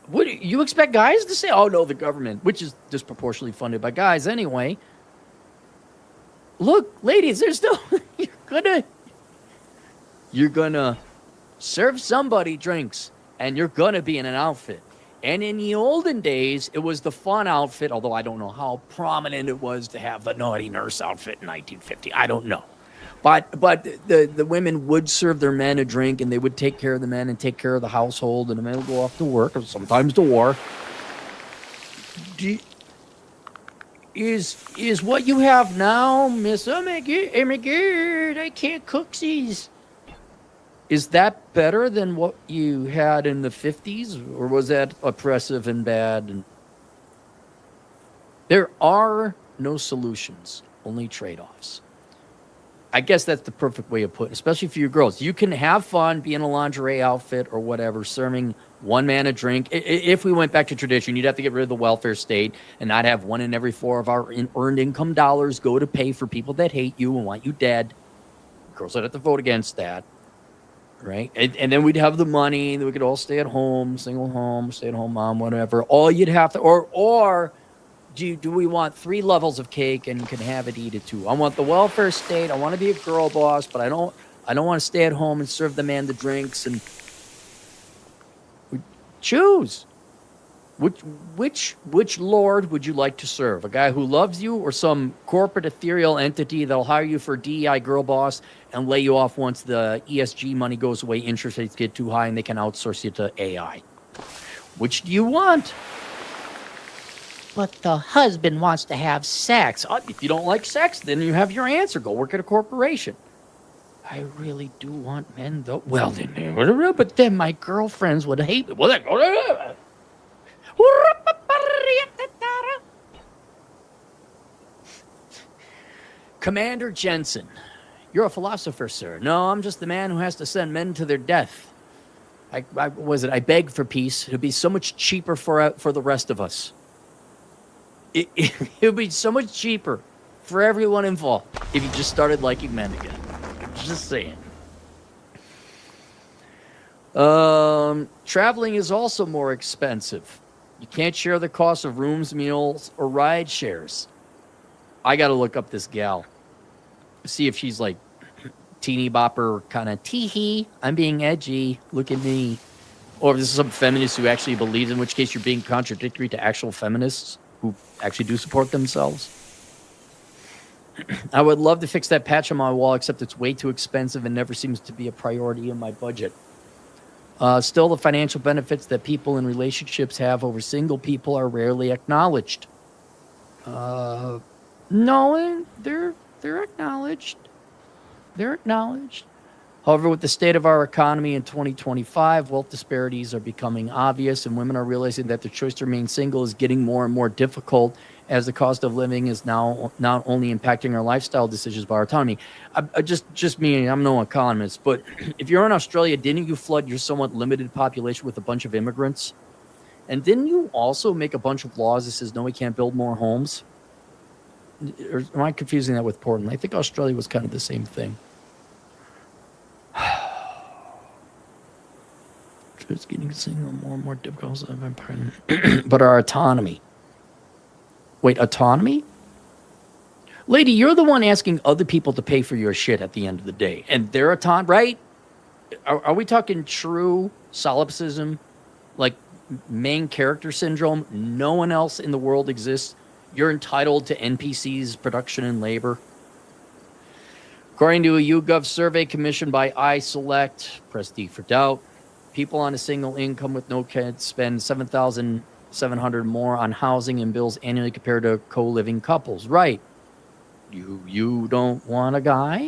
What you expect guys to say? Oh no, the government, which is disproportionately funded by guys anyway. Look, ladies, there's no gonna you're gonna serve somebody drinks, and you're gonna be in an outfit. And in the olden days, it was the fun outfit, although I don't know how prominent it was to have the naughty nurse outfit in 1950. I don't know. But the women would serve their men a drink, and they would take care of the men and take care of the household, and the men would go off to work or sometimes to war. Do, is what you have now, Miss Oh my God, I can't cook these. Is that better than what you had in the 50s, or was that oppressive and bad? And there are no solutions, only trade-offs. I guess that's the perfect way of putting it, especially for you girls. You can have fun, be in a lingerie outfit or whatever, serving one man a drink. If we went back to tradition, you'd have to get rid of the welfare state and not have one in every four of our earned income dollars go to pay for people that hate you and want you dead. Girls would have to vote against that, right? And then we'd have the money, and we could all stay at home, single home, stay-at-home mom, whatever. All you'd have to, or do we want 3 levels of cake and can have it, eat it too? I want the welfare state. I want to be a girl boss, but I don't want to stay at home and serve the man the drinks. And choose which lord would you like to serve? A guy who loves you, or some corporate ethereal entity that'll hire you for DEI girl boss and lay you off once the ESG money goes away, interest rates get too high, and they can outsource you to AI? Which do you want? But the husband wants to have sex. If you don't like sex, then you have your answer. Go work at a corporation. I really do want men, though. Well, then, but then my girlfriends would hate me. Well, then, Commander Jensen, you're a philosopher, sir. No, I'm just the man who has to send men to their death. I beg for peace. It'd be so much cheaper for the rest of us. It would be so much cheaper for everyone involved if you just started liking men again. Just saying. Traveling is also more expensive. You can't share the cost of rooms, meals, or ride shares. I got to look up this gal. See if she's like teeny bopper kind of tee-hee. I'm being edgy. Look at me. Or if this is some feminist who actually believes, in which case you're being contradictory to actual feminists who actually do support themselves. I would love to fix that patch on my wall, except it's way too expensive and never seems to be a priority in my budget. Still, the financial benefits that people in relationships have over single people are rarely acknowledged. No, they're acknowledged. They're acknowledged. However, with the state of our economy in 2025, wealth disparities are becoming obvious, and women are realizing that their choice to remain single is getting more and more difficult as the cost of living is now not only impacting our lifestyle decisions, but our autonomy. Just me, I'm no economist, but if you're in Australia, didn't you flood your somewhat limited population with a bunch of immigrants? And didn't you also make a bunch of laws that says, no, we can't build more homes? Or am I confusing that with Portland? I think Australia was kind of the same thing. It's getting single more and more difficult. But our autonomy. Wait, autonomy? Lady, you're the one asking other people to pay for your shit at the end of the day. And their autonomy, right? Are we talking true solipsism? Like main character syndrome? No one else in the world exists. You're entitled to NPCs, production, and labor. According to a YouGov survey commissioned by iSelect, press D for doubt, people on a single income with no kids spend $7,700 more on housing and bills annually compared to co-living couples. Right. You don't want a guy?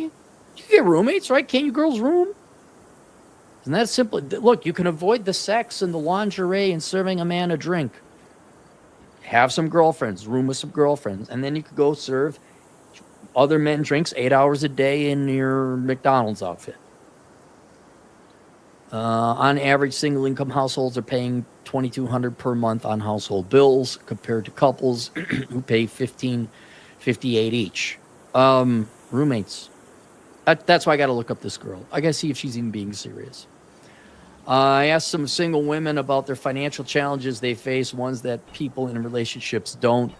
You get roommates, right? Can't you girls room? Isn't that simple? Look, you can avoid the sex and the lingerie and serving a man a drink. Have some girlfriends, room with some girlfriends, and then you could go serve other men drinks 8 hours a day in your McDonald's outfit. On average, single-income households are paying $2,200 per month on household bills, compared to couples who pay $1,558 each. Roommates. That's why I got to look up this girl. I got to see if she's even being serious. I asked some single women about their financial challenges they face, ones that people in relationships don't.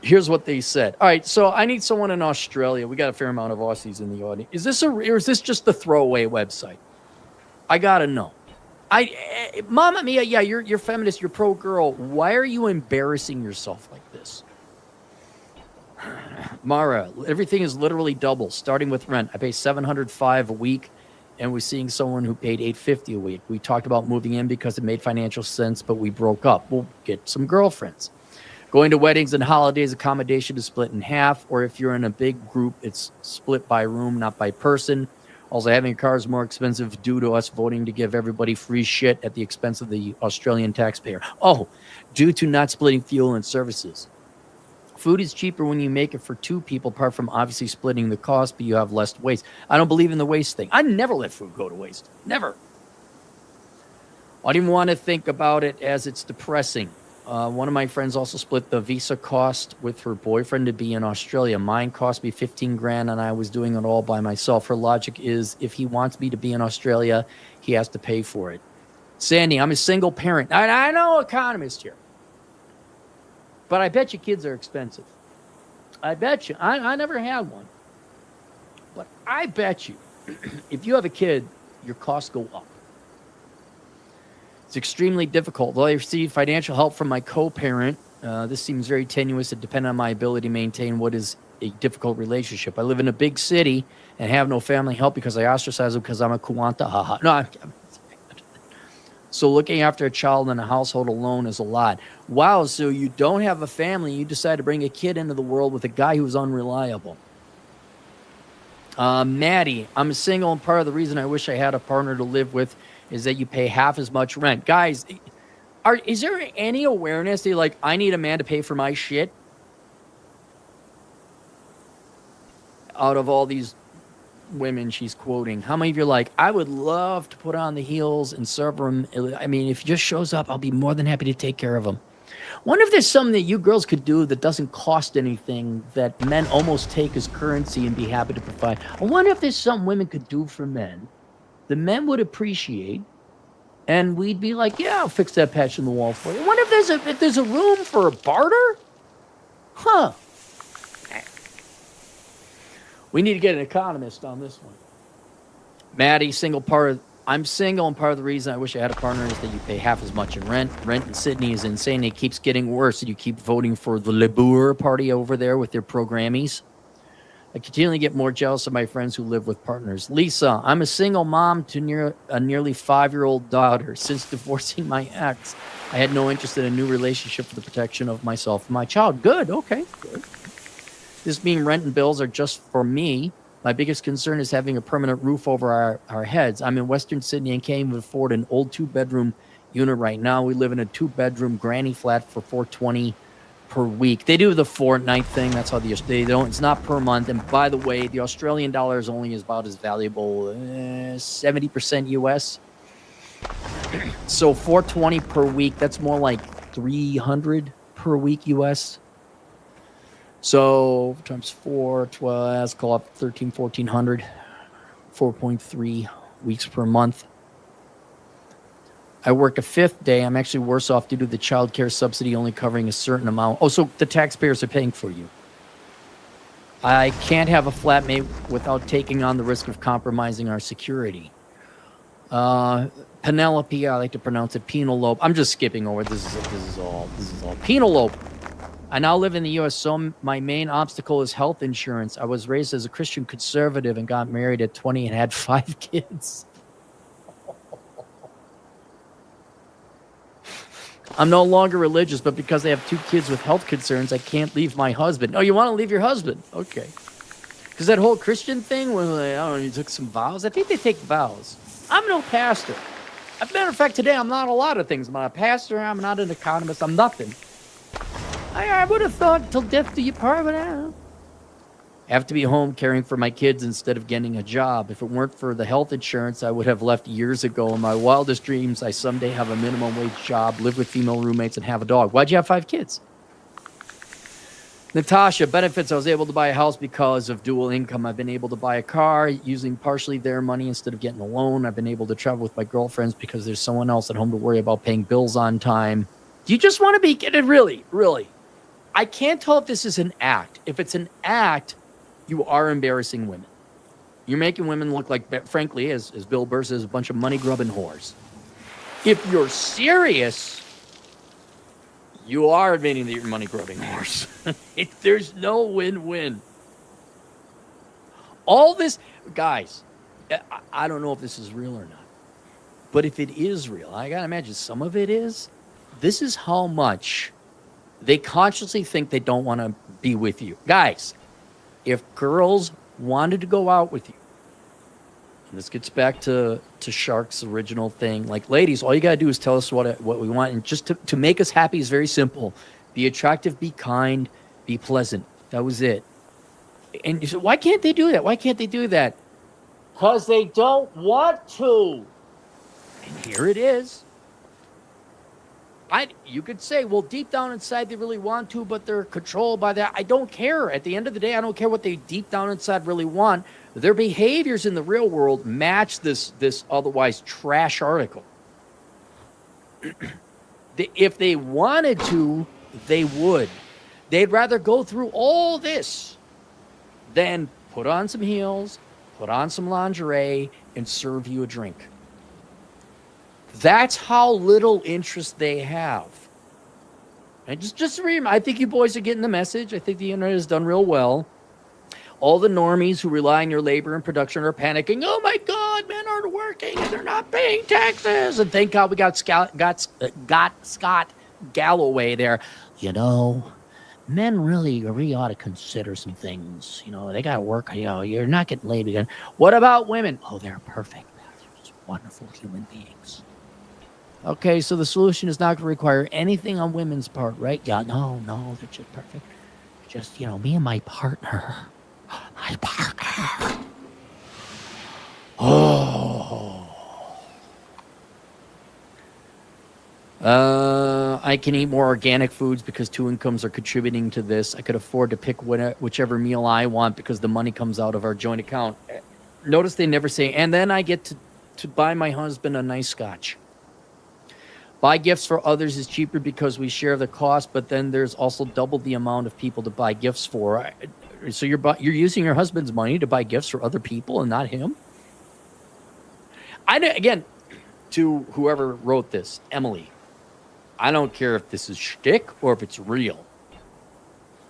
Here's what they said. All right, so I need someone in Australia. We got a fair amount of Aussies in the audience. Or is this just the throwaway website? I gotta know. Mama Mia, yeah, you're feminist, you're pro girl. Why are you embarrassing yourself like this? Mara, everything is literally double, starting with rent. I pay $705 a week, and we're seeing someone who paid $850 a week. We talked about moving in because it made financial sense, but we broke up. We'll get some girlfriends. Going to weddings and holidays, accommodation is split in half, or if you're in a big group, it's split by room, not by person. Also, having a car is more expensive due to us voting to give everybody free shit at the expense of the Australian taxpayer. Oh, due to not splitting fuel and services. Food is cheaper when you make it for two people, apart from obviously splitting the cost, but you have less waste. I don't believe in the waste thing. I never let food go to waste. Never. I don't even want to think about it as it's depressing. One of my friends also split the visa cost with her boyfriend to be in Australia. Mine cost me 15 grand and I was doing it all by myself. Her logic is if he wants me to be in Australia, he has to pay for it. Sandy, I'm a single parent. I know economist here. But I bet you kids are expensive. I bet you. I never had one. But I bet you if you have a kid, your costs go up. It's extremely difficult. Though I received financial help from my co-parent, this seems very tenuous and dependent on my ability to maintain what is a difficult relationship. I live in a big city and have no family help because I ostracize them because I'm a kuwanta. Haha. No, so looking after a child in a household alone is a lot. Wow, so you don't have a family. You decide to bring a kid into the world with a guy who's unreliable. Maddie, I'm single, and part of the reason I wish I had a partner to live with is that you pay half as much rent. Guys, is there any awareness that you're like, I need a man to pay for my shit? Out of all these women she's quoting, how many of you are like, I would love to put on the heels and serve him? I mean, if he just shows up, I'll be more than happy to take care of him. Wonder if there's something that you girls could do that doesn't cost anything that men almost take as currency and be happy to provide. I wonder if there's something women could do for men the men would appreciate, and we'd be like, yeah, I'll fix that patch in the wall for you. I wonder if there's a room for a barter? Huh. We need to get an economist on this one. Maddie, I'm single, and part of the reason I wish I had a partner is that you pay half as much in rent. Rent in Sydney is insane. It keeps getting worse, and you keep voting for the Labour Party over there with their programmies. I continually get more jealous of my friends who live with partners. Lisa, I'm a single mom to a nearly 5-year-old daughter. Since divorcing my ex, I had no interest in a new relationship for the protection of myself and my child. Good, okay, good. This means rent and bills are just for me. My biggest concern is having a permanent roof over our heads. I'm in Western Sydney and can't even afford an old 2-bedroom unit right now. We live in a 2-bedroom granny flat for $420 per week. They do the fortnight thing. That's how they don't. It's not per month. And by the way, the Australian dollar is only about as valuable, 70% US. So $420 per week. That's more like $300 per week US. So times 4, 12, let's call it 1,400, 4.3 weeks per month. I work a 5th day. I'm actually worse off due to the child care subsidy only covering a certain amount. Oh, so the taxpayers are paying for you. I can't have a flatmate without taking on the risk of compromising our security. Penelope, I like to pronounce it Penelope. I'm just skipping over. This is all. Penelope. I now live in the U.S., so my main obstacle is health insurance. I was raised as a Christian conservative and got married at 20 and had 5 kids. I'm no longer religious, but because I have 2 kids with health concerns, I can't leave my husband. Oh, you want to leave your husband? Okay. Because that whole Christian thing, when I don't know, you took some vows. I think they take vows. I'm no pastor. As a matter of fact, today I'm not a lot of things. I'm not a pastor. I'm not an economist. I'm nothing. I would have thought till death do you part, but I don't know. I have to be home caring for my kids instead of getting a job. If it weren't for the health insurance, I would have left years ago. In my wildest dreams, I someday have a minimum wage job, live with female roommates, and have a dog. Why'd you have 5 kids? Natasha, benefits. I was able to buy a house because of dual income. I've been able to buy a car using partially their money instead of getting a loan. I've been able to travel with my girlfriends because there's someone else at home to worry about paying bills on time. Do you just want to be kidding? Really? Really? I can't tell if this is an act. If it's an act, you are embarrassing women. You're making women look like, frankly, as Bill Burr says, a bunch of money-grubbing whores. If you're serious, you are admitting that you're money-grubbing whores. There's no win-win. All this, guys, I don't know if this is real or not, but if it is real, I gotta imagine some of it is. This is how much they consciously think they don't want to be with you. Guys, if girls wanted to go out with you, and this gets back to Shark's original thing, like, ladies, all you got to do is tell us what we want. And just to make us happy is very simple. Be attractive, be kind, be pleasant. That was it. And you said, why can't they do that? Why can't they do that? Because they don't want to. And here it is. You could say, well, deep down inside they really want to, but they're controlled by that. I don't care. At the end of the day, I don't care what they deep down inside really want. Their behaviors in the real world match this otherwise trash article. If they wanted to, they would. They'd rather go through all this than put on some heels, put on some lingerie, and serve you a drink. That's how little interest they have. And just remember, I think you boys are getting the message. I think the internet has done real well. All the normies who rely on your labor and production are panicking. Oh my God, men aren't working and they're not paying taxes. And thank God we got Scott Galloway there. You know, men really ought to consider some things. You know, they got to work. You know, you're not getting laid again. What about women? Oh, they're perfect. They're just wonderful human beings. Okay, so the solution is not going to require anything on women's part, right? Yeah, no, they're just perfect. Just, you know, me and my partner. My partner. Oh. I can eat more organic foods because two incomes are contributing to this. I could afford to pick whichever meal I want because the money comes out of our joint account. Notice they never say, and then I get to buy my husband a nice scotch. Buy gifts for others is cheaper because we share the cost, but then there's also double the amount of people to buy gifts for. So you're using your husband's money to buy gifts for other people and not him? Again, to whoever wrote this, Emily, I don't care if this is shtick or if it's real.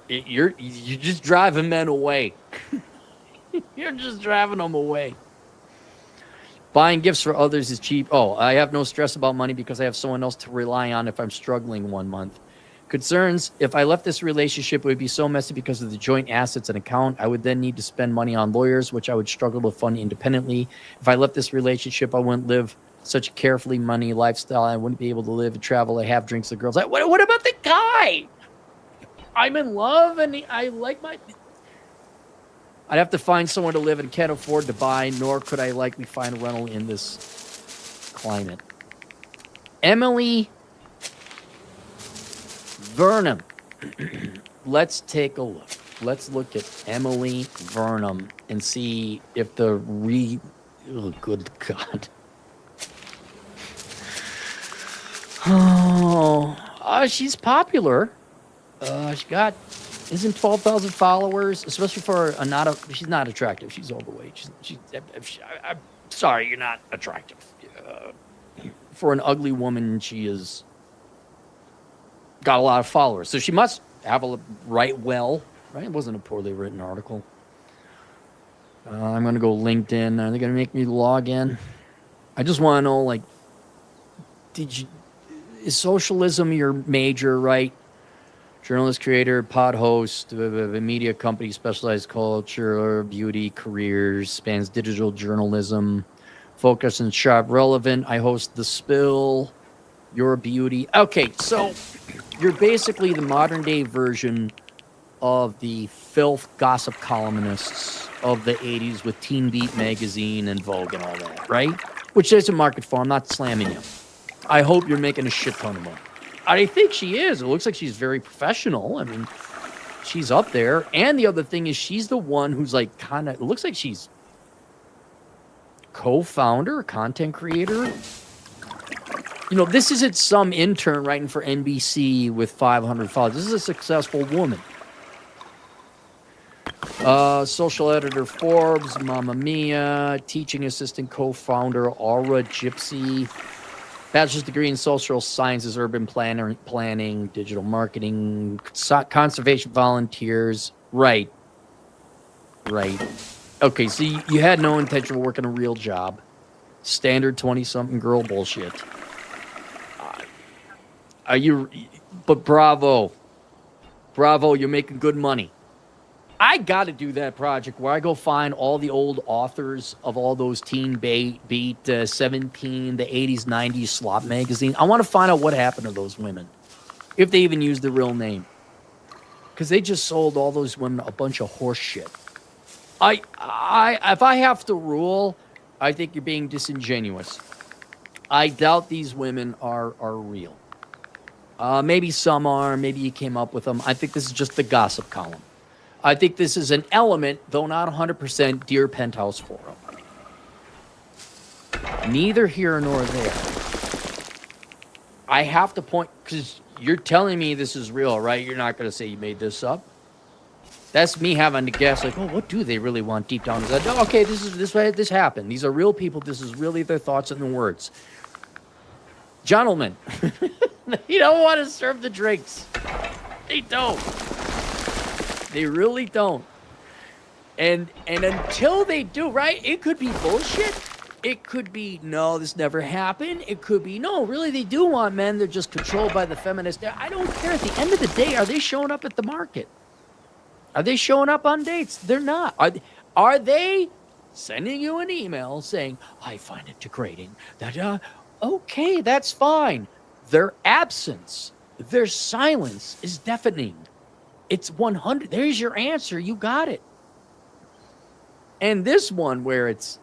You're just driving men away. You're just driving them away. Buying gifts for others is cheap. Oh, I have no stress about money because I have someone else to rely on if I'm struggling one month. Concerns, if I left this relationship, it would be so messy because of the joint assets and account. I would then need to spend money on lawyers, which I would struggle to fund independently. If I left this relationship, I wouldn't live such a carefully money lifestyle. I wouldn't be able to live and travel. I have drinks with girls. What about the guy? I'm in love and I like my... I'd have to find somewhere to live and can't afford to buy, nor could I likely find a rental in this climate. Emily Vernum. Let's take a look. Let's look at Emily Vernum and see if oh, good God. Oh, she's popular. Isn't 12,000 followers, especially for she's not attractive. She's overweight. I'm sorry, you're not attractive. For an ugly woman, she is got a lot of followers. So she must have write well, right? It wasn't a poorly written article. I'm going to go LinkedIn. Are they going to make me log in? I just want to know, like, is socialism your major, right? Journalist, creator, pod host, a media company, specialized culture, beauty, careers, spans digital journalism, focus and sharp, relevant. I host The Spill, Your Beauty. Okay, so you're basically the modern day version of the filth gossip columnists of the 80s with Teen Beat magazine and Vogue and all that, right? Which there's a market for. I'm not slamming you. I hope you're making a shit ton of money. I think she is. It looks like she's very professional. I mean, she's up there. And the other thing is she's the one who's like kind of, it looks like she's co-founder, content creator. You know, this isn't some intern writing for NBC with 500 followers. This is a successful woman. Social editor Forbes, Mamma Mia, teaching assistant co-founder Aura Gypsy, bachelor's degree in social sciences, urban planning, digital marketing, conservation volunteers. Right. Okay, so you had no intention of working a real job. Standard 20-something girl bullshit. But bravo, you're making good money. I got to do that project where I go find all the old authors of all those Teen Beat, 17, the 80s, 90s slop magazine. I want to find out what happened to those women, if they even used the real name. Because they just sold all those women a bunch of horse shit. If I have to rule, I think you're being disingenuous. I doubt these women are real. Maybe some are. Maybe you came up with them. I think this is just the gossip column. I think this is an element, though not 100%, Dear Penthouse Forum. Neither here nor there. I have to point, because you're telling me this is real, right? You're not going to say you made this up. That's me having to guess, like, oh, what do they really want deep down? Oh, okay, this happened. These are real people. This is really their thoughts and their words. Gentlemen, you don't want to serve the drinks. They don't. They really don't. And until they do, right, it could be bullshit. It could be, no, this never happened. It could be, no, really, they do want men. They're just controlled by the feminist. I don't care. At the end of the day, are they showing up at the market? Are they showing up on dates? They're not. Are they sending you an email saying, I find it degrading that, okay, that's fine. Their absence, their silence is deafening. It's 100. There's your answer. You got it. And this one where it's,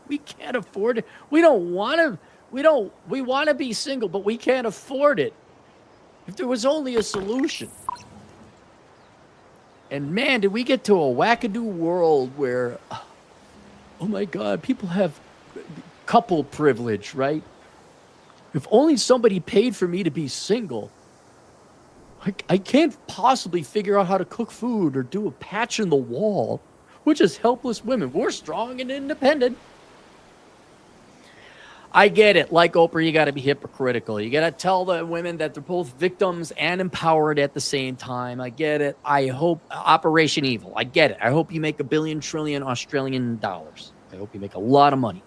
we can't afford it. We want to be single, but we can't afford it. If there was only a solution. And man, did we get to a wackadoo world where, oh my God, people have couple privilege, right? If only somebody paid for me to be single. I can't possibly figure out how to cook food or do a patch in the wall. We're just helpless women. We're strong and independent. I get it. Like Oprah, you got to be hypocritical. You got to tell the women that they're both victims and empowered at the same time. I get it. I hope Operation Evil. I get it. I hope you make $1 billion trillion Australian dollars. I hope you make a lot of money.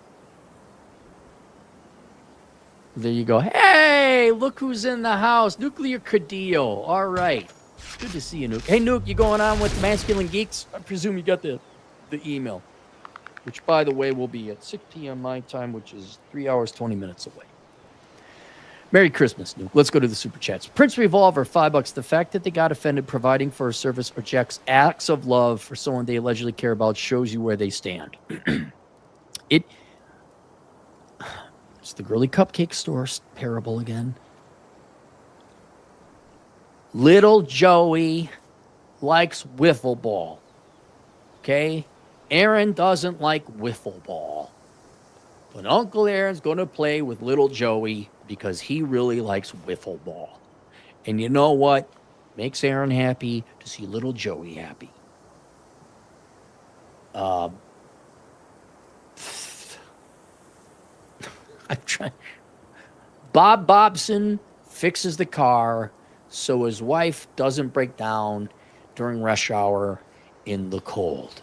There you go. Hey, look who's in the house. Nuclear Cadillo. All right. Good to see you, Nuke. Hey, Nuke, you going on with Masculine Geeks? I presume you got the email, which, by the way, will be at 6 p.m. my time, which is 3 hours, 20 minutes away. Merry Christmas, Nuke. Let's go to the Super Chats. Prince Revolver, $5. The fact that they got offended providing for a service rejects acts of love for someone they allegedly care about shows you where they stand. It's the girly cupcake store parable again. Little Joey likes wiffle ball. Okay? Aaron doesn't like wiffle ball. But Uncle Aaron's going to play with little Joey because he really likes wiffle ball. And you know what? Makes Aaron happy to see little Joey happy. I'm trying. Bob Bobson fixes the car so his wife doesn't break down during rush hour in the cold.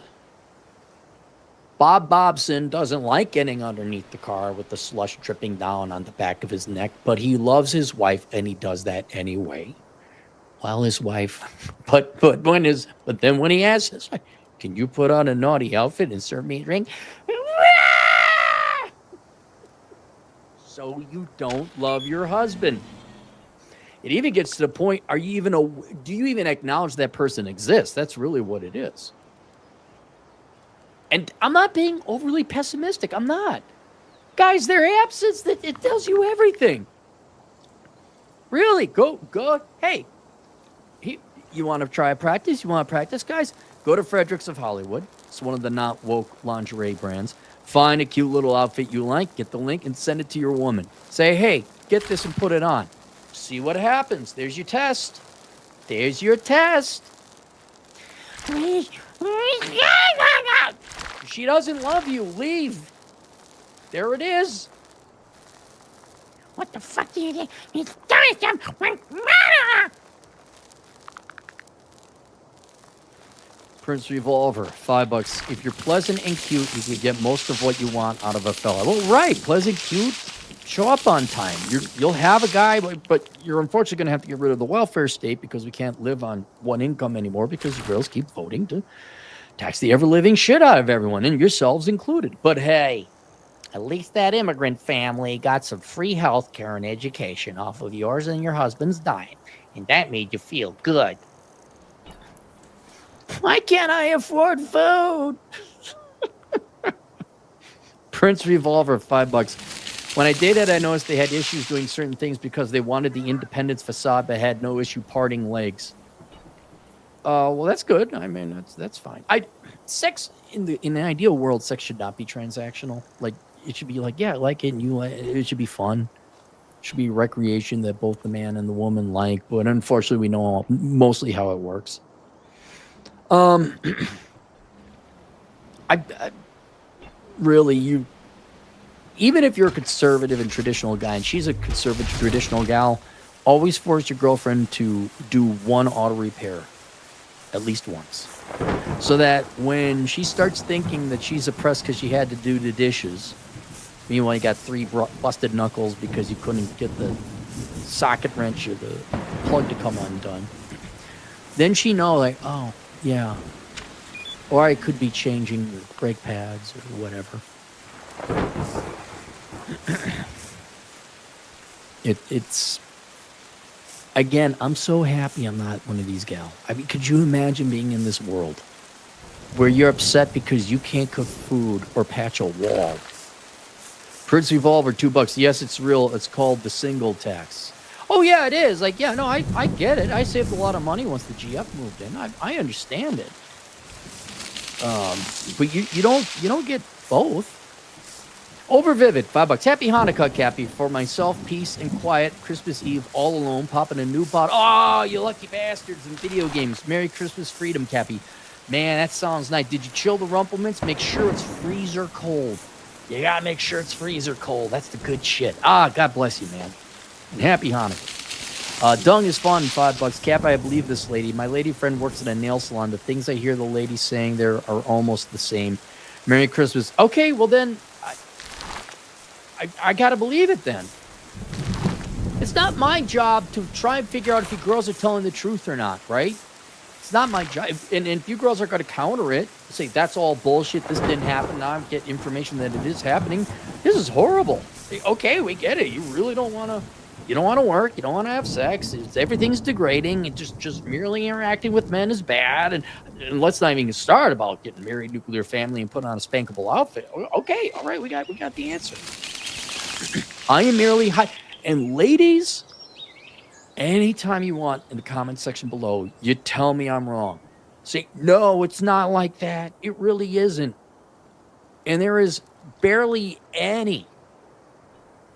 Bob Bobson doesn't like getting underneath the car with the slush dripping down on the back of his neck, but he loves his wife and he does that anyway. While his wife, but then when he asks his wife, can you put on a naughty outfit and serve me a drink? So you don't love your husband. It even gets to the point, do you even acknowledge that person exists? That's really what it is. And I'm not being overly pessimistic. I'm not. Guys, their absence, it tells you everything. Really, go. Hey, You want to try a practice? You want to practice, guys? Go to Fredericks of Hollywood. It's one of the not woke lingerie brands. Find a cute little outfit you like, get the link, and send it to your woman. Say, hey, get this and put it on. See what happens. There's your test. There's your test. She doesn't love you. Leave. There it is. What the fuck do you think? Prince Revolver, $5. If you're pleasant and cute, you can get most of what you want out of a fella. Well, right, pleasant, cute, show up on time. You'll have a guy, but you're unfortunately going to have to get rid of the welfare state because we can't live on one income anymore because the girls keep voting to tax the ever-living shit out of everyone, and yourselves included. But hey, at least that immigrant family got some free health care and education off of yours and your husband's dime, and that made you feel good. Why can't I afford food? Prince Revolver, $5. When I dated, I noticed they had issues doing certain things because they wanted the independence facade but had no issue parting legs. Well, that's good. I mean, that's fine. Sex in the ideal world, sex should not be transactional. Like, it should be like, yeah, I like it, and you like it. It should be fun. It should be recreation that both the man and the woman like. But unfortunately, we know mostly how it works. I really, even if you're a conservative and traditional guy, and she's a conservative traditional gal, always force your girlfriend to do one auto repair, at least once, so that when she starts thinking that she's oppressed because she had to do the dishes, meanwhile you got 3 busted knuckles because you couldn't get the socket wrench or the plug to come undone, then she know, like, oh, yeah. Or I could be changing your brake pads or whatever. It's again, I'm so happy I'm not one of these gal. I mean, could you imagine being in this world where you're upset because you can't cook food or patch a wall? Prince Revolver, $2. Yes, it's real. It's called the single tax. Oh, yeah, it is. Like, yeah, no, I get it. I saved a lot of money once the GF moved in. I understand it. But you don't get both. Overvivid, $5. Happy Hanukkah, Cappy. For myself, peace and quiet. Christmas Eve, all alone, popping a new pot. Oh, you lucky bastards in video games. Merry Christmas, freedom, Cappy. Man, that sounds nice. Did you chill the Rumplements? Make sure it's freezer cold. You gotta make sure it's freezer cold. That's the good shit. God bless you, man. And happy Hanukkah. Dung is fun, $5. Cap, I believe this lady. My lady friend works at a nail salon. The things I hear the lady saying there are almost the same. Merry Christmas. Okay, well then, I gotta believe it then. It's not my job to try and figure out if you girls are telling the truth or not, right? It's not my job. And if you girls are going to counter it, say that's all bullshit, this didn't happen, now I get information that it is happening, this is horrible. Okay, we get it. You really don't want to, you don't want to work, you don't want to have sex, everything's degrading, and just merely interacting with men is bad, and let's not even start about getting married, nuclear family, and putting on a spankable outfit. Okay, all right, we got the answer. I am merely high. And ladies, anytime you want in the comment section below, you tell me I'm wrong. Say, no, it's not like that. It really isn't. And there is barely any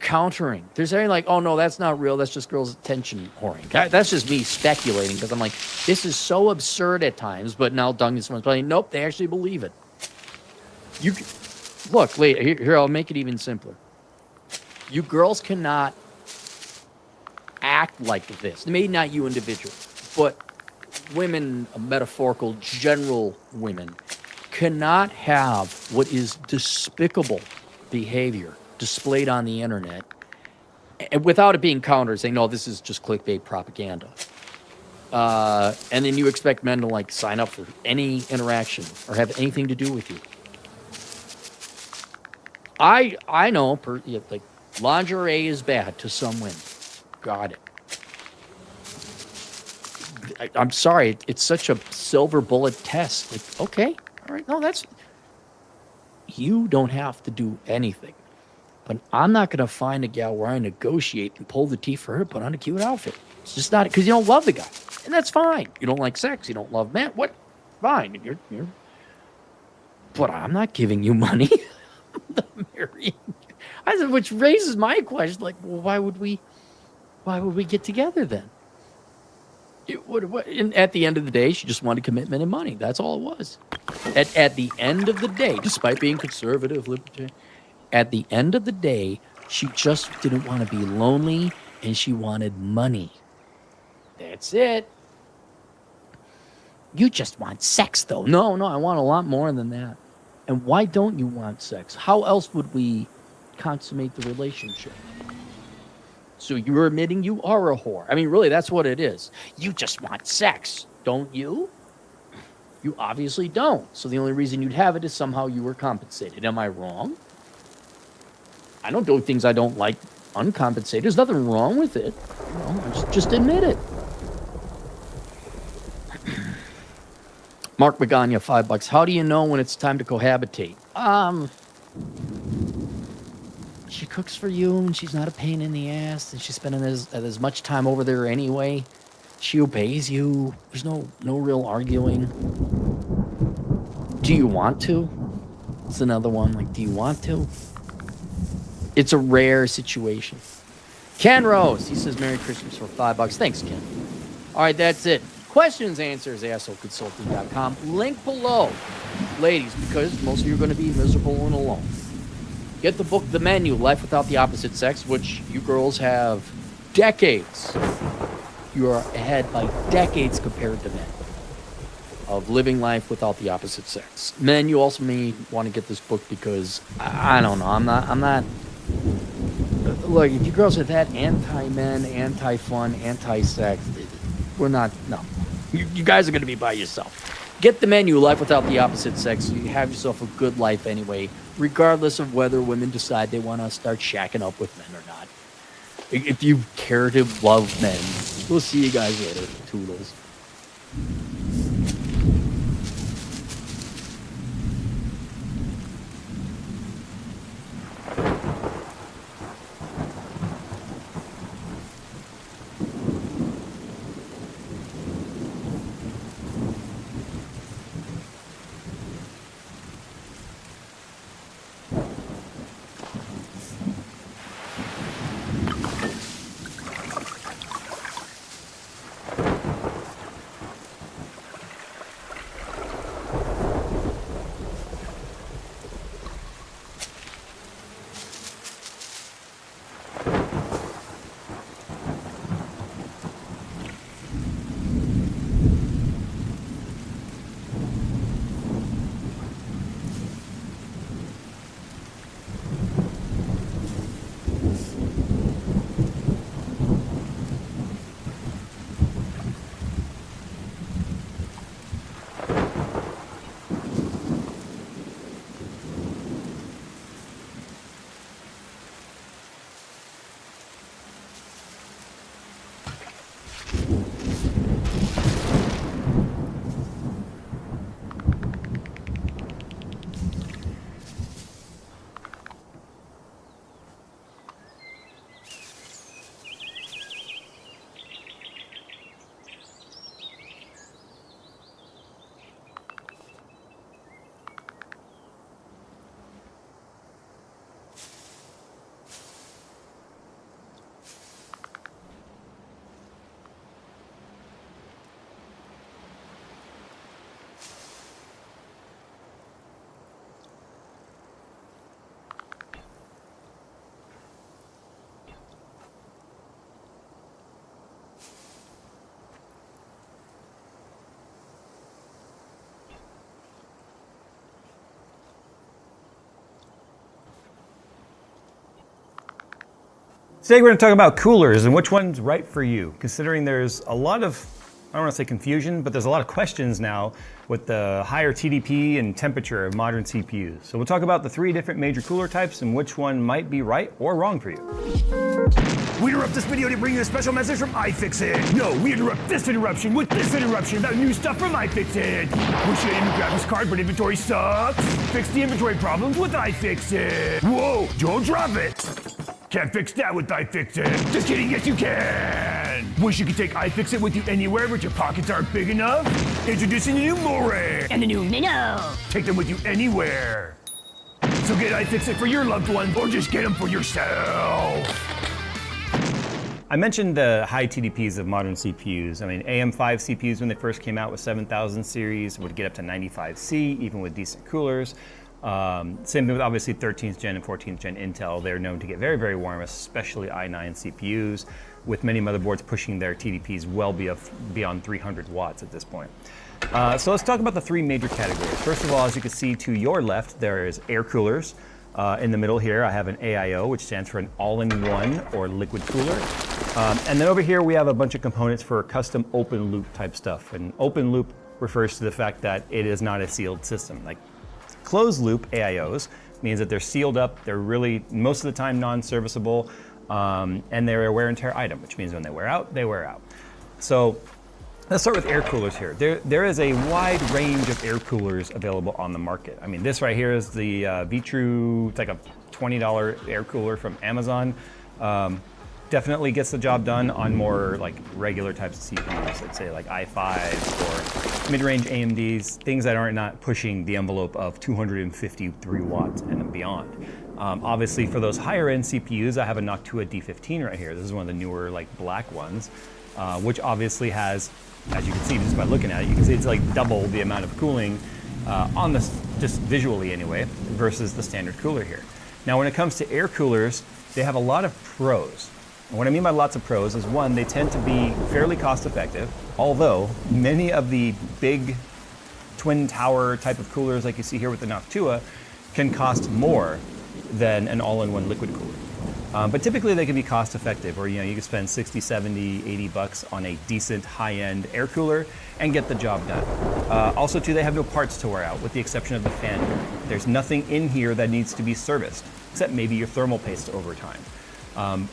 countering. There's anything like, oh, no, that's not real. That's just girls' attention whoring. That's just me speculating because I'm like, this is so absurd at times. But now Dung is playing, nope, they actually believe it. Look, here, I'll make it even simpler. You girls cannot act like this. Maybe not you individually, but women, metaphorical, general women, cannot have what is despicable behavior displayed on the internet without it being countered, saying, no, this is just clickbait propaganda. And then you expect men to like sign up for any interaction or have anything to do with you. I know, like, lingerie is bad to some women. Got it. I'm sorry. It's such a silver bullet test. Like, okay. All right. No, you don't have to do anything. But I'm not going to find a gal where I negotiate and pull the teeth for her to put on a cute outfit. It's just not, because you don't love the guy. And that's fine. You don't like sex. You don't love men. What? Fine. You're. But I'm not giving you money. I'm marrying. I said, which raises my question. Like, well, why would we get together then? And at the end of the day, she just wanted commitment and money. That's all it was. At the end of the day, despite being conservative, libertarian, at the end of the day, she just didn't want to be lonely and she wanted money. That's it. You just want sex, though. No, I want a lot more than that. And why don't you want sex? How else would we consummate the relationship? So you're admitting you are a whore. I mean, really, that's what it is. You just want sex, don't you? You obviously don't. So the only reason you'd have it is somehow you were compensated. Am I wrong? I don't do things I don't like uncompensated. There's nothing wrong with it. You know, just admit it. Mark Magana, $5. How do you know when it's time to cohabitate? She cooks for you and she's not a pain in the ass and she's spending as much time over there anyway. She obeys you. There's no real arguing. Do you want to? It's another one. Like, do you want to? It's a rare situation. Ken Rose, he says Merry Christmas for $5. Thanks, Ken. All right, that's it. Questions, answers, assholeconsulting.com. Link below. Ladies, because most of you are going to be miserable and alone. Get the book, The Menu, Life Without the Opposite Sex, which you girls have decades. You are ahead by decades compared to men of living life without the opposite sex. Men, you also may want to get this book because, I don't know, I'm not, look, if you girls are that anti-men, anti-fun, anti-sex, we're not, no. You guys are going to be by yourself. Get The Menu, Life Without the Opposite Sex, so you have yourself a good life anyway, regardless of whether women decide they want to start shacking up with men or not. If you care to love men, we'll see you guys later. Toodles. Today we're going to talk about coolers and which one's right for you, considering there's a lot of, I don't want to say confusion, but there's a lot of questions now with the higher TDP and temperature of modern CPUs. So we'll talk about the 3 different major cooler types and which one might be right or wrong for you. We interrupt this video to bring you a special message from iFixit. No, we interrupt this interruption with this interruption about new stuff from iFixit. Wish you had a new graphics card, but inventory sucks? Fix the inventory problems with iFixit. Whoa, don't drop it. Can't fix that with iFixit. Just kidding, yes you can. Wish you could take iFixit with you anywhere, but your pockets aren't big enough? Introducing the new More. And the new Minnow. Take them with you anywhere. So get iFixit for your loved ones, or just get them for yourself. I mentioned the high TDPs of modern CPUs. I mean, AM5 CPUs when they first came out with 7000 series would get up to 95C, even with decent coolers. Same thing with obviously 13th gen and 14th gen Intel. They're known to get very, very warm, especially i9 CPUs, with many motherboards pushing their TDPs well beyond 300 watts at this point. So let's talk about the three major categories. First of all, as you can see to your left, there is air coolers. In the middle here, I have an AIO, which stands for an all-in-one or liquid cooler. And then over here, we have a bunch of components for custom open loop type stuff. And open loop refers to the fact that it is not a sealed system. Like closed loop AIOs means that they're sealed up, they're really, most of the time, non-serviceable, and they're a wear and tear item, which means when they wear out, they wear out. So let's start with air coolers here. There is a wide range of air coolers available on the market. I mean, this right here is the Vitru, it's like a $20 air cooler from Amazon. Definitely gets the job done on more like regular types of CPUs, let's say like i5s or mid-range AMDs, things that aren't not pushing the envelope of 253 watts and beyond. Obviously for those higher end CPUs, I have a Noctua D15 right here. This is one of the newer like black ones, which obviously has, as you can see just by looking at it, you can see it's like double the amount of cooling on this, just visually anyway, versus the standard cooler here. Now when it comes to air coolers, they have a lot of pros. And what I mean by lots of pros is one, they tend to be fairly cost effective, although many of the big twin tower type of coolers like you see here with the Noctua can cost more than an all-in-one liquid cooler. But typically they can be cost effective, or you can spend 60, 70, 80 bucks on a decent high-end air cooler and get the job done. Also too, they have no parts to wear out with the exception of the fan. There's nothing in here that needs to be serviced, except maybe your thermal paste over time.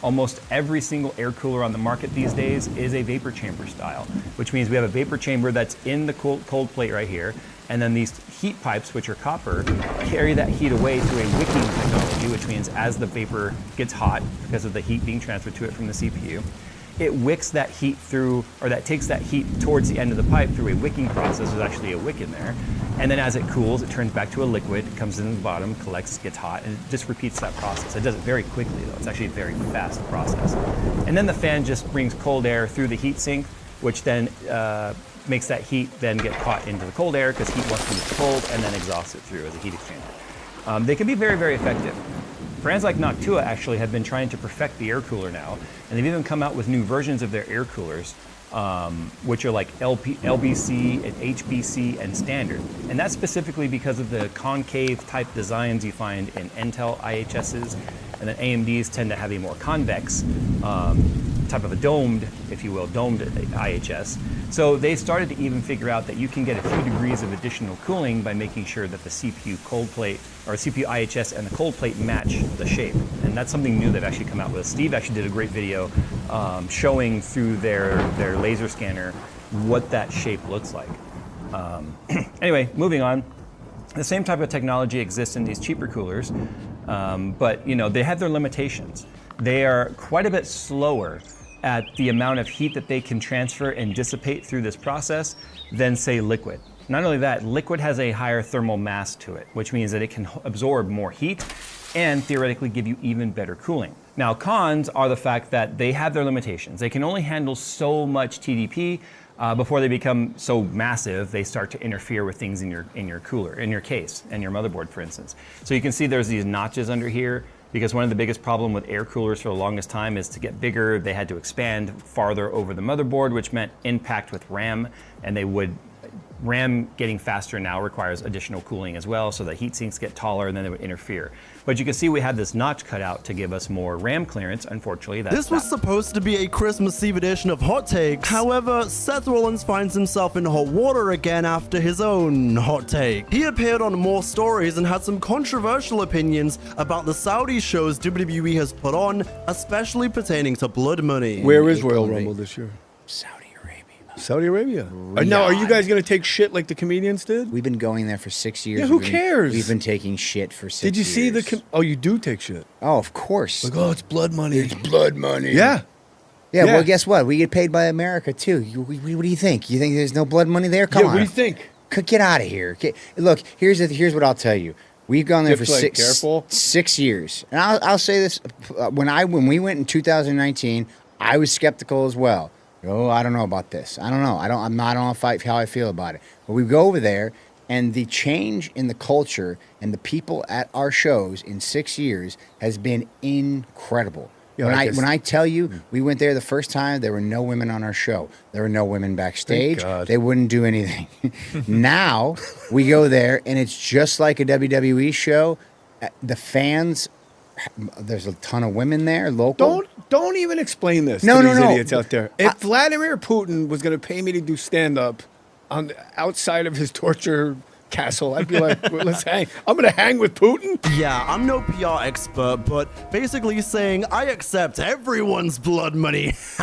Almost every single air cooler on the market these days is a vapor chamber style, which means we have a vapor chamber that's in the cold plate right here, and then these heat pipes, which are copper, carry that heat away through a wicking technology, which means as the vapor gets hot, because of the heat being transferred to it from the CPU, it wicks that heat through, or that takes that heat towards the end of the pipe through a wicking process. There's actually a wick in there. And then as it cools, it turns back to a liquid, comes in the bottom, collects, gets hot, and it just repeats that process. It does it very quickly though. It's actually a very fast process. And then the fan just brings cold air through the heat sink, which then makes that heat then get caught into the cold air because heat wants to move cold and then exhausts it through as a heat exchanger. They can be very, very effective. Brands like Noctua actually have been trying to perfect the air cooler now, and they've even come out with new versions of their air coolers, which are like LBC and HBC and standard. And that's specifically because of the concave type designs you find in Intel IHSs, and then AMDs tend to have a more convex type of a domed, if you will, domed IHS. So they started to even figure out that you can get a few degrees of additional cooling by making sure that the CPU cold plate, or CPU IHS and the cold plate match the shape. And that's something new they've actually come out with. Steve actually did a great video showing through their laser scanner what that shape looks like. Anyway, moving on. The same type of technology exists in these cheaper coolers, but they have their limitations. They are quite a bit slower at the amount of heat that they can transfer and dissipate through this process than, say, liquid. Not only that, liquid has a higher thermal mass to it, which means that it can absorb more heat and theoretically give you even better cooling. Now, cons are the fact that they have their limitations. They can only handle so much TDP before they become so massive, they start to interfere with things in your cooler, in your case, and your motherboard, for instance. So you can see there's these notches under here, because one of the biggest problems with air coolers for the longest time is to get bigger, they had to expand farther over the motherboard, which meant impact with RAM, and RAM getting faster now requires additional cooling as well, so the heat sinks get taller and then they would interfere. But you can see we have this notch cut out to give us more RAM clearance. Unfortunately, This was supposed to be a Christmas Eve edition of Hot Takes. However, Seth Rollins finds himself in hot water again after his own hot take. He appeared on More Stories and had some controversial opinions about the Saudi shows WWE has put on, especially pertaining to blood money. Where is Royal Rumble this year? Saudi Arabia. Saudi Arabia. Now, are you guys going to take shit like the comedians did? We've been going there for 6 years. Yeah, who cares? We've been taking shit for 6 years. Did you see the... Oh, you do take shit? Oh, of course. Like, oh, it's blood money. It's blood money. Yeah. Yeah, well, guess what? We get paid by America, too. What do you think? You think there's no blood money there? Come on. What do you think? Get out of here. Look, here's what I'll tell you. We've gone there for careful. 6 years. And I'll say this. When we went in 2019, I was skeptical as well. Oh, I don't know about this. I don't know. I don't know how I feel about it. But we go over there, and the change in the culture and the people at our shows in 6 years has been incredible. Yeah, when I tell you, we went there the first time, there were no women on our show. There were no women backstage. Thank God. They wouldn't do anything. Now we go there, and it's just like a WWE show. The fans, there's a ton of women there, local. Don't even explain this No, to no, these no. idiots out there. If Vladimir Putin was going to pay me to do stand-up on the outside of his torture castle, I'd be like, well, let's hang. I'm going to hang with Putin? Yeah, I'm no PR expert, but basically saying I accept everyone's blood money. It's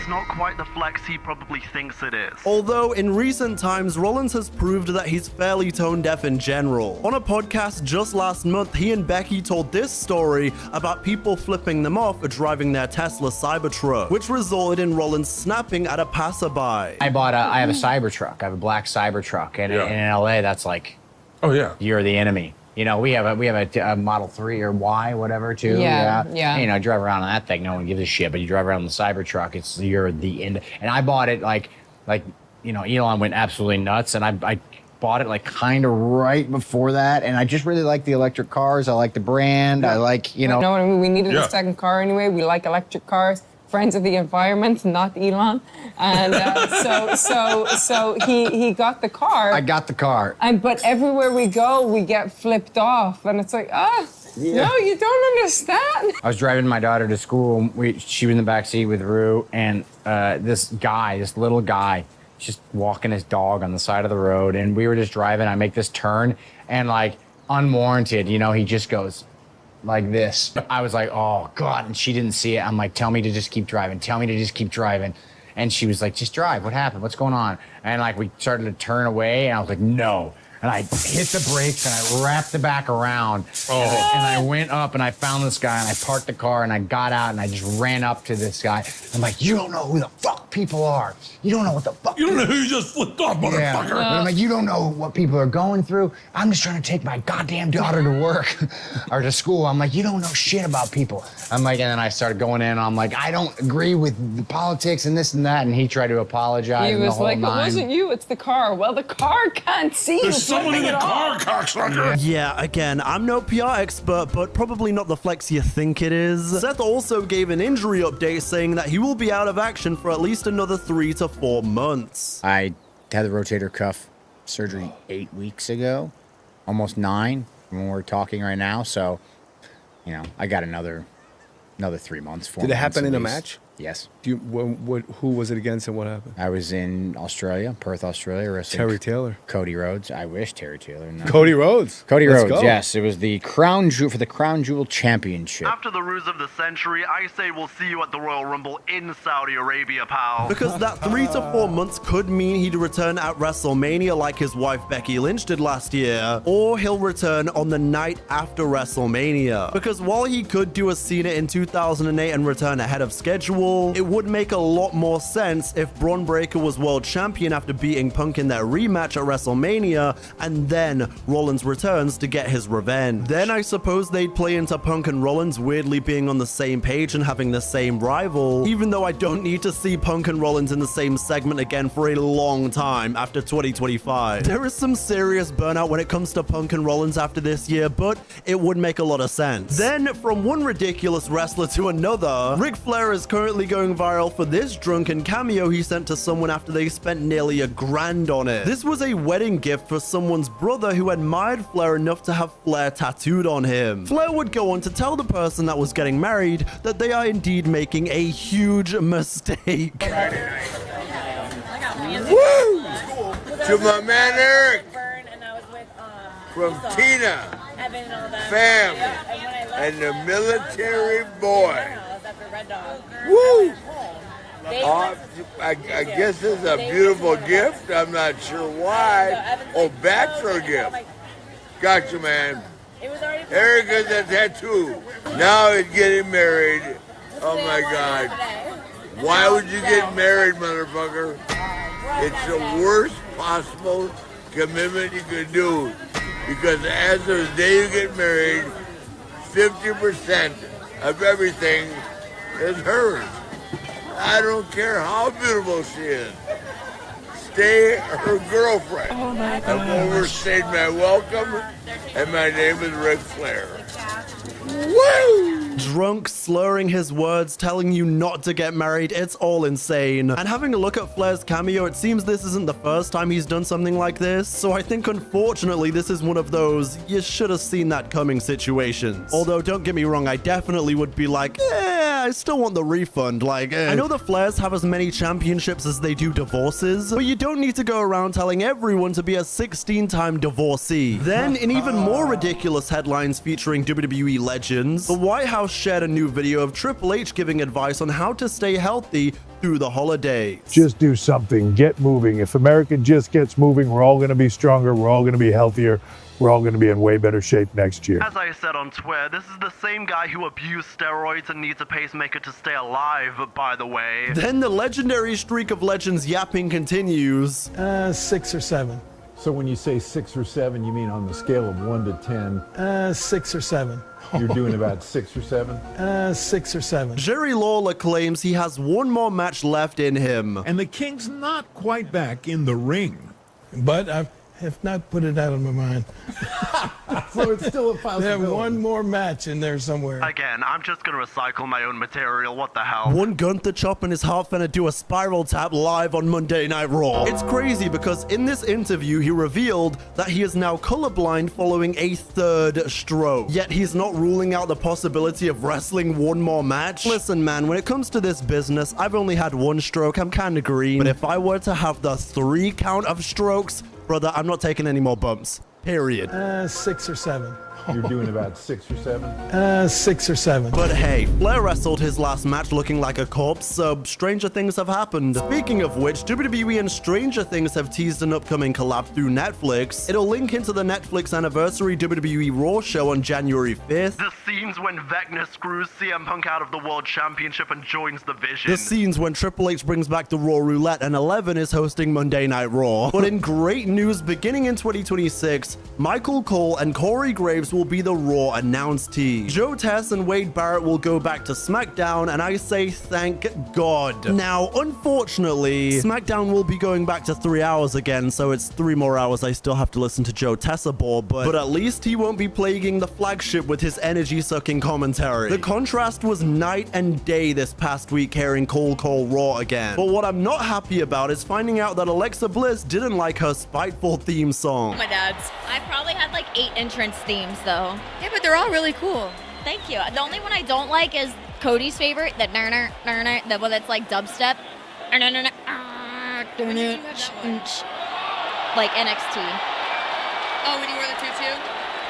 not quite the flex he probably thinks it is. Although in recent times, Rollins has proved that he's fairly tone deaf in general. On a podcast just last month, he and Becky told this story about people flipping them off for driving their Tesla Cybertruck, which resulted in Rollins snapping at a passerby. I have a Cybertruck. I have a black Cybertruck, and in LA, that's like, oh yeah, you're the enemy. You know, we have a Model 3 or Y, whatever, too. Yeah. You know, I drive around on that thing, no one gives a shit. But you drive around on the Cybertruck, you're the end. And I bought it like you know, Elon went absolutely nuts, and I bought it like kind of right before that. And I just really like the electric cars. I like the brand. I like, you know. You know what I mean? We needed a second car anyway. We like electric cars. Friends of the environment, not Elon. And so he got the car. I got the car. But everywhere we go, we get flipped off. And it's like, no, you don't understand. I was driving my daughter to school. She was in the back seat with Rue, and this little guy, just walking his dog on the side of the road. And we were just driving. I make this turn, and like unwarranted, you know, he just goes like this. I was like, oh God, and she didn't see it. I'm like, tell me to just keep driving. Tell me to just keep driving. And she was like, just drive. What happened? What's going on? And like we started to turn away, and I was like, no. And I hit the brakes, and I wrapped the back around. And I went up, and I found this guy, and I parked the car, and I got out, and I just ran up to this guy. I'm like, you don't know who the fuck people are. You don't know what the fuck. You don't know who you just flipped off, motherfucker. Yeah. But I'm like, you don't know what people are going through. I'm just trying to take my goddamn daughter to work or to school. I'm like, you don't know shit about people. I'm like, and then I started going in, and I'm like, I don't agree with the politics and this and that. And he tried to apologize. He and the was whole like, nine. it wasn't you, it's the car. Well, the car can't see. There's someone in the car, cocksucker. Yeah, again, I'm no PR expert, but probably not the flex you think it is. Seth also gave an injury update saying that he will be out of action for at least another 3 to 4 months. I had the rotator cuff surgery 8 weeks ago, almost 9 when we're talking right now. So, you know, I got another 3 months. 4 Did it months happen at in a least. match? Yes. Who was it against and what happened? I was in Australia, Perth, Australia, wrestling Terry Taylor. Cody Rhodes. I wish Terry Taylor. No. Cody Rhodes. Cody Let's Rhodes. go. Yes, it was the Crown Jewel Championship. After the ruse of the century, I say we'll see you at the Royal Rumble in Saudi Arabia, pal. Because that 3 to 4 months could mean he'd return at WrestleMania like his wife Becky Lynch did last year, or he'll return on the night after WrestleMania. Because while he could do a Cena in 2008 and return ahead of schedule, it would make a lot more sense if Braun Breaker was world champion after beating Punk in their rematch at WrestleMania, and then Rollins returns to get his revenge. Then I suppose they'd play into Punk and Rollins weirdly being on the same page and having the same rival, even though I don't need to see Punk and Rollins in the same segment again for a long time after 2025. There is some serious burnout when it comes to Punk and Rollins after this year, but it would make a lot of sense. Then, from one ridiculous wrestler to another, Ric Flair is currently going viral for this drunken cameo he sent to someone after they spent nearly $1,000 on it. This was a wedding gift for someone's brother who admired Flair enough to have Flair tattooed on him. Flair would go on to tell the person that was getting married that they are indeed making a huge mistake. Woo! To my man Eric from Tina, family, and the military boy. Woo! I guess it's a beautiful gift. I'm not sure why. Oh, bachelor gift. Gotcha, man. Eric has a tattoo. Now he's getting married Oh my God. Why would you get married, motherfucker? It's the worst possible commitment you could do. Because as of the day you get married, 50% of everything is hers. I don't care how beautiful she is. Stay her girlfriend. Oh my I've gosh. overstayed my welcome, and my name is Ric Flair. Woo! Drunk, slurring his words, telling you not to get married, it's all insane. And having a look at Flair's cameo, it seems this isn't the first time he's done something like this, so I think unfortunately this is one of those you should have seen that coming situations. Although don't get me wrong, I definitely would be like, I still want the refund. Like, I know the Flairs have as many championships as they do divorces, but you don't need to go around telling everyone to be a 16-time divorcee. Then, in even more ridiculous headlines featuring WWE legends, the White House shared a new video of Triple H giving advice on how to stay healthy through the holidays. Just do something. Get moving. If America just gets moving, we're all going to be stronger. We're all going to be healthier. We're all going to be in way better shape next year. As I said on Twitter, this is the same guy who abused steroids and needs a pacemaker to stay alive, by the way. Then the legendary streak of legends yapping continues. 6 or 7. So when you say 6 or 7, you mean on the scale of 1 to 10? 6 or 7. You're doing about 6 or 7? 6 or 7. Jerry Lawler claims he has one more match left in him. And the King's not quite back in the ring. But I have not put it out of my mind. So it's still a possibility. There's one more match in there somewhere. Again, I'm just gonna recycle my own material, what the hell? One Gunther Chop and his half finna do a spiral tap live on Monday Night Raw. It's crazy because in this interview he revealed that he is now colorblind following a 3rd stroke. Yet he's not ruling out the possibility of wrestling one more match. Listen man, when it comes to this business, I've only had 1 stroke, I'm kinda green. But if I were to have the 3 count of strokes, brother, I'm not taking any more bumps. Period. 6 or 7. You're doing about 6 or 7? 6 or 7. But hey, Flair wrestled his last match looking like a corpse, so stranger things have happened. Speaking of which, WWE and Stranger Things have teased an upcoming collab through Netflix. It'll link into the Netflix anniversary WWE Raw show on January 5th. The scenes when Vecna screws CM Punk out of the World Championship and joins the Vision. The scenes when Triple H brings back the Raw Roulette and 11 is hosting Monday Night Raw. But in great news, beginning in 2026, Michael Cole and Corey Graves will be the Raw announce team. Joe Tess and Wade Barrett will go back to SmackDown, and I say thank God. Now, unfortunately, SmackDown will be going back to 3 hours again, so it's 3 more hours I still have to listen to Joe Tess aboard, but at least he won't be plaguing the flagship with his energy-sucking commentary. The contrast was night and day this past week hearing Cole call Raw again. But what I'm not happy about is finding out that Alexa Bliss didn't like her spiteful theme song. My dad's. I probably had like 8 entrance themes though. Yeah, but they're all really cool. Thank you. The only one I don't like is Cody's favorite, that the one that's like dubstep. Like NXT. Oh, when you wear the tutu?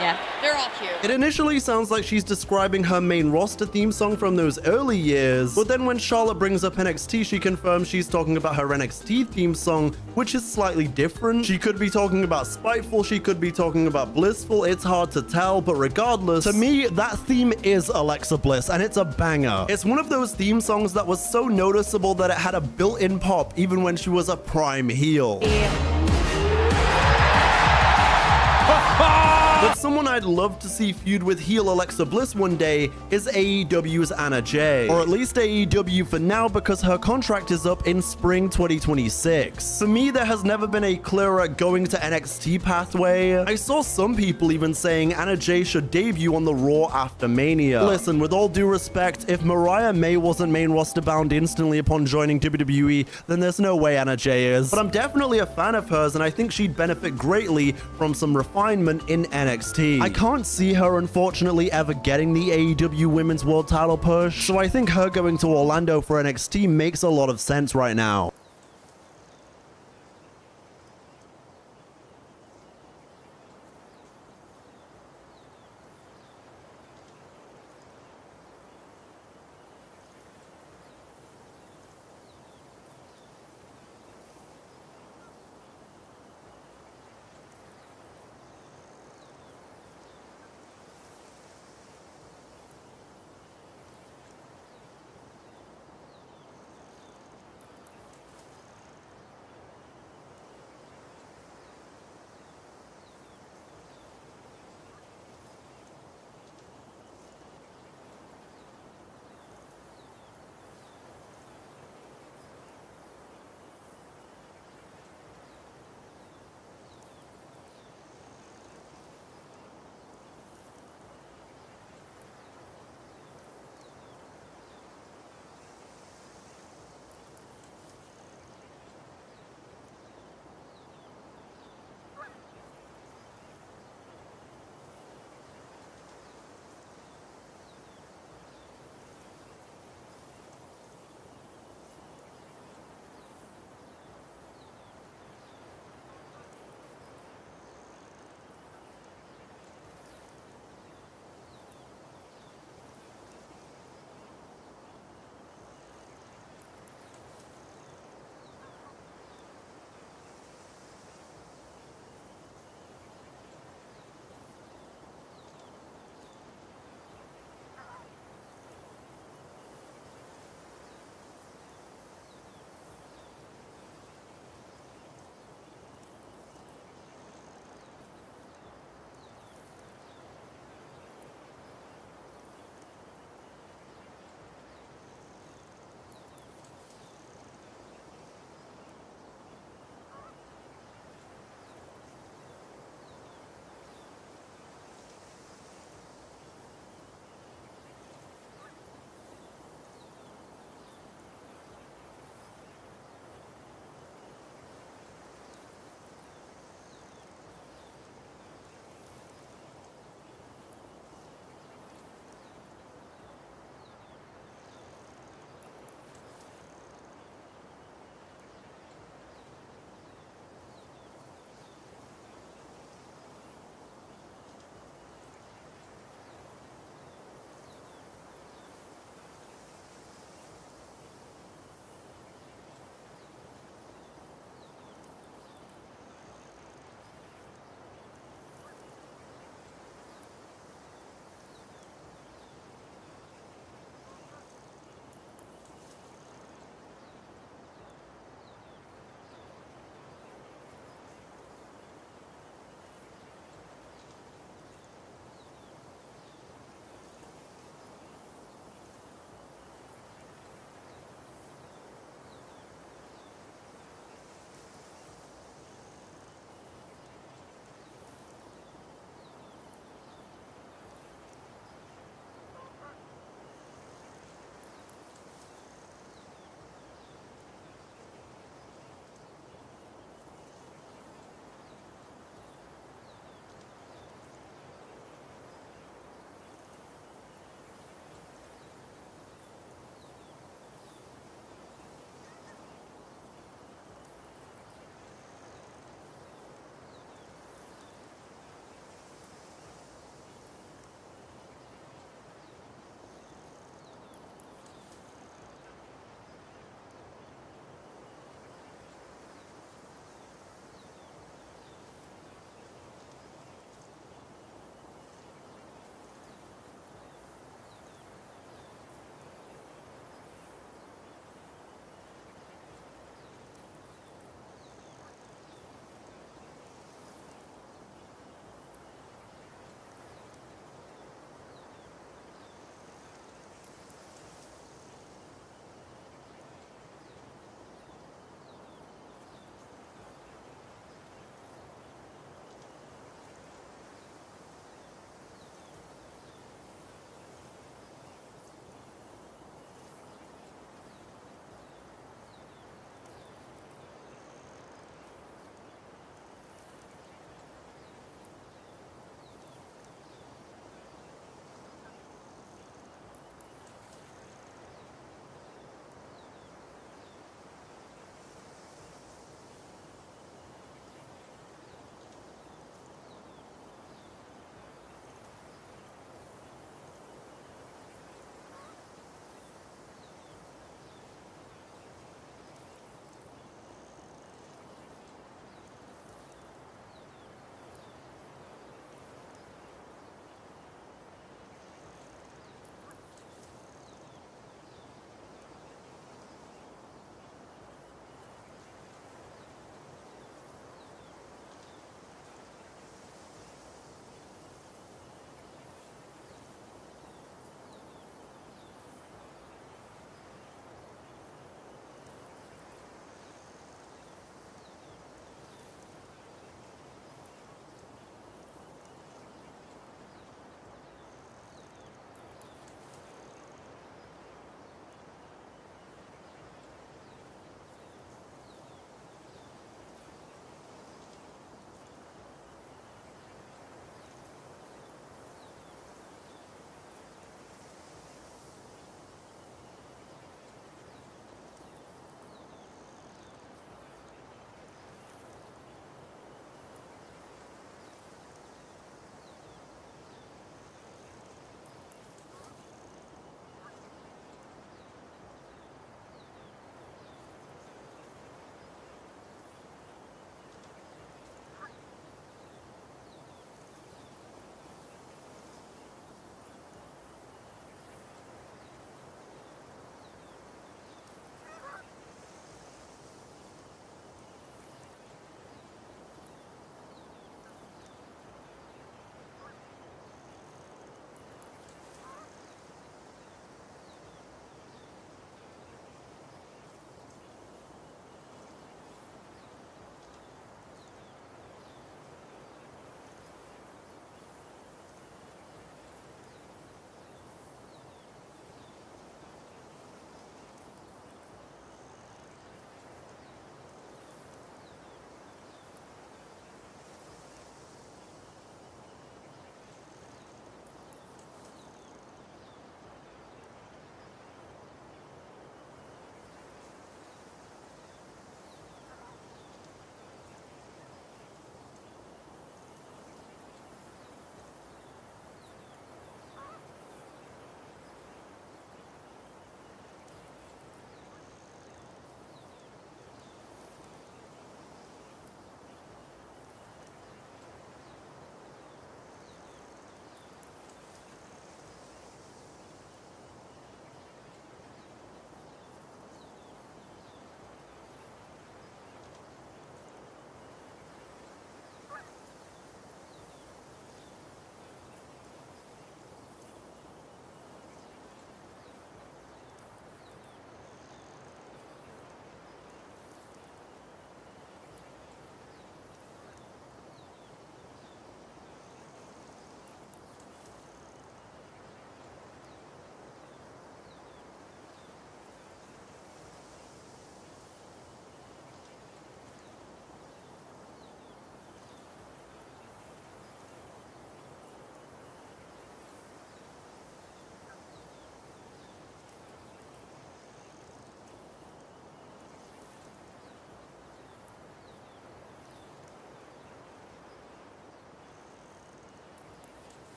Yeah. They're all cute. It initially sounds like she's describing her main roster theme song from those early years, but then when Charlotte brings up NXT, she confirms she's talking about her NXT theme song, which is slightly different. She could be talking about Spiteful, she could be talking about Blissful, it's hard to tell, but regardless, to me, that theme is Alexa Bliss, and it's a banger. It's one of those theme songs that was so noticeable that it had a built-in pop even when she was a prime heel. But someone I'd love to see feud with heel Alexa Bliss one day is AEW's Anna Jay. Or at least AEW for now, because her contract is up in spring 2026. For me, there has never been a clearer going to NXT pathway. I saw some people even saying Anna Jay should debut on the Raw after Mania. Listen, with all due respect, if Mariah May wasn't main roster bound instantly upon joining WWE, then there's no way Anna Jay is. But I'm definitely a fan of hers, and I think she'd benefit greatly from some refinement in NXT. I can't see her, unfortunately, ever getting the AEW Women's World Title push, so I think her going to Orlando for NXT makes a lot of sense right now.